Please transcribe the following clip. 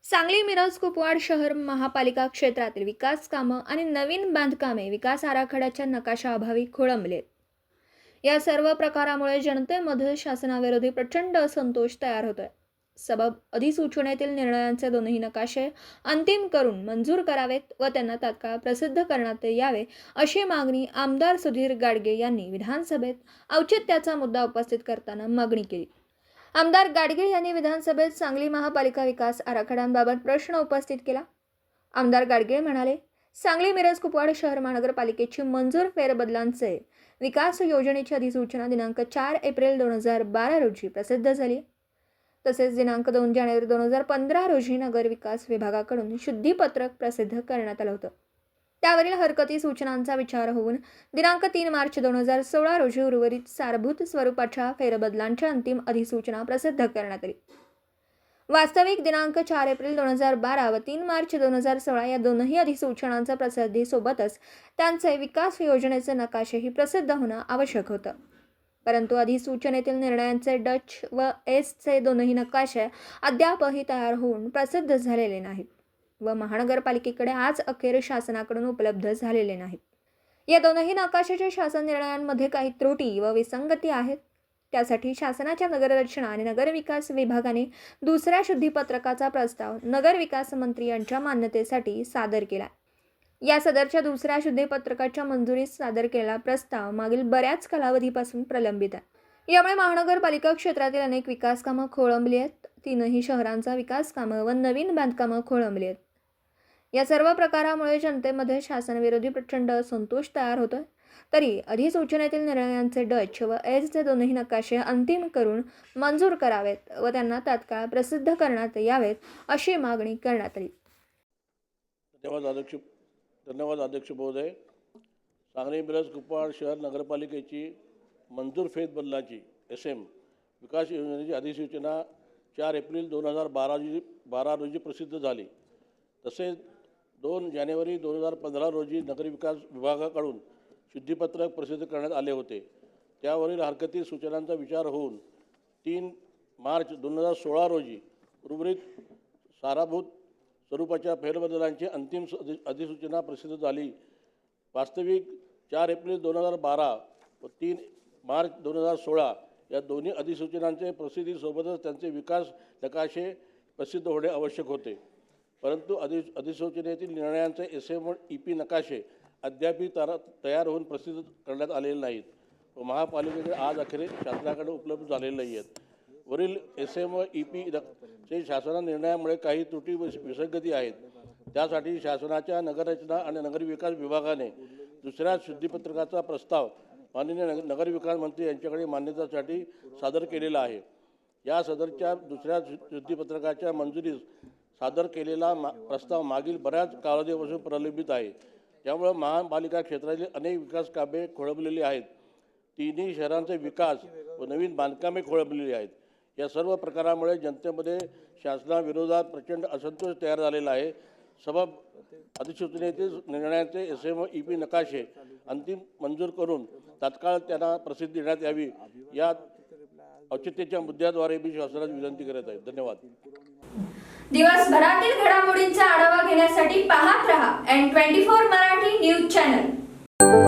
सांगली, मिरज, कुपवाड शहर महापालिका क्षेत्रातील विकास कामं आणि नवीन बांधकामे विकास आराखड्याच्या नकाशाअभावी खोळंबलेत. या सर्व प्रकारामुळे जनतेमध्ये शासनाविरोधी प्रचंड असंतोष तयार होतोय. सबब अधिसूचनेतील निर्णयांचे दोन्ही नकाशे अंतिम करून मंजूर करावेत व त्यांना तात्काळ प्रसिद्ध करण्यात यावे, अशी मागणी आमदार सुधीर गाडगे यांनी विधानसभेत औचित्याचा मुद्दा उपस्थित करताना मागणी केली. आमदार गाडगे यांनी विधानसभेत सांगली महापालिका विकास आराखड्यांबाबत प्रश्न उपस्थित केला. आमदार गाडगे म्हणाले, सांगली, मिरज, कुपवाड शहर महानगरपालिकेची मंजूर फेरबदलांचे विकास योजनेची अधिसूचना दिनांक 4 एप्रिल 2012 रोजी प्रसिद्ध झाली. तसेच दिनांक 2 जानेवारी 2015 रोजी नगर विकास विभागाकडून शुद्धीपत्रक प्रसिद्ध करण्यात आलं होतं. त्यावरील हरकती सूचनांचा विचार होऊन दिनांक 3 मार्च 2016 रोजी उर्वरित सारभूत स्वरूपाच्या फेरबदलांच्या अंतिम अधिसूचना प्रसिद्ध करण्यात आली. वास्तविक दिनांक 4 एप्रिल 2012 व 3 मार्च 2016 या दोनही अधिसूचनांच्या प्रसिद्धीसोबतच त्यांचे विकास योजनेचे नकाशेही प्रसिद्ध होणं आवश्यक होतं. परंतु अधिसूचनेतील निर्णयांचे डच व एसचे दोनही नकाशे अद्यापही तयार होऊन प्रसिद्ध झालेले नाहीत व महानगरपालिकेकडे आज अखेर शासनाकडून उपलब्ध झालेले नाहीत. या दोनही नकाशाच्या शासन निर्णयांमध्ये काही त्रुटी व विसंगती आहेत. त्यासाठी शासनाच्या नगररचना आणि नगरविकास विभागाने दुसऱ्या शुद्धीपत्रकाचा प्रस्ताव नगरविकास मंत्री यांच्या मान्यतेसाठी सादर केला. या सदरच्या दुसऱ्या शुद्धीपत्रकाच्या मंजुरीस सादर केलेला प्रस्ताव मागील बऱ्याच कालावधीपासून प्रलंबित आहे. यामुळे महानगरपालिका क्षेत्रातील अनेक विकास कामं खोळंबली आहेत. तीनही शहरांचा विकास कामं व नवीन बांधकामं खोळंबली आहेत. या सर्व प्रकारामुळे जनतेमध्ये शासनाविरोधी प्रचंड असंतोष तयार होतोय. तरी अधिसूचनेतील निर्णयांचे डच व एसचे दोनही नकाशे अंतिम करून मंजूर करावेत व त्यांना तात्काळ प्रसिद्ध करण्यात यावेत, अशी मागणी करण्यात आली. धन्यवाद अध्यक्ष महोदय. सांगली, मिरज, कुपवाड शहर नगरपालिकेची मंजूर फेरबदलाची SM विकास योजनेची अधिसूचना 4 एप्रिल 2012 रोजी प्रसिद्ध झाली. तसेच 2 जानेवारी 2015 रोजी नगरविकास विभागाकडून शुद्धीपत्रक प्रसिद्ध करण्यात आले होते. त्यावरील हरकती सूचनांचा विचार होऊन 3 मार्च 2016 रोजी उर्वरित सारभूत स्वरूपाच्या फेरबदलांची अंतिम अधिसूचना प्रसिद्ध झाली. वास्तविक 4 एप्रिल 2012 व 3 मार्च 2016 या दोन्ही अधिसूचनांचे प्रसिद्धीसोबतच त्यांचे विकास नकाशे प्रसिद्ध होणे आवश्यक होते. परंतु अधिसूचनेतील निर्णयांचे SM व EP नकाशे अद्याप तयार होऊन प्रसिद्ध करण्यात आलेले नाहीत व महापालिकेकडे आज अखेर शासनाकडे उपलब्ध झालेले नाही आहेत. वरील SM व EP चे शासन निर्णयामुळे काही त्रुटी व विसंगती आहेत. त्यासाठी शासनाच्या नगररचना आणि नगरविकास विभागाने दुसऱ्या शुद्धीपत्रकाचा प्रस्ताव माननीय नगरविकास मंत्री यांच्याकडे मान्यतेसाठी सादर केलेला आहे. या सदरच्या दुसऱ्या शुद्धीपत्रकाच्या मंजुरीस सादर केलेला प्रस्ताव मागील बऱ्याच कालावधीपासून प्रलंबित आहे. त्यामुळे महापालिका क्षेत्रातील अनेक विकास कामे खोळंबलेली आहेत. तिन्ही शहरांचे विकास व नवीन बांधकामे खोळंबलेली आहेत. या सर्व प्रकारामुळे जनतेमध्ये शासनाविरोधात प्रचंड असंतोष तयार झालेला आहे. सबब अधिसूचनेतील निर्णयांचे SM व EP नकाशे अंतिम मंजूर करून तात्काळ त्यांना प्रसिद्धी देण्यात यावी, या औचित्याच्या मुद्द्याद्वारे मी शासनाला विनंती करत आहे. धन्यवाद. दिवसभरातील घडामोडींचा आढावा घेण्यासाठी पाहत रहा N24 मराठी न्यूज चॅनल.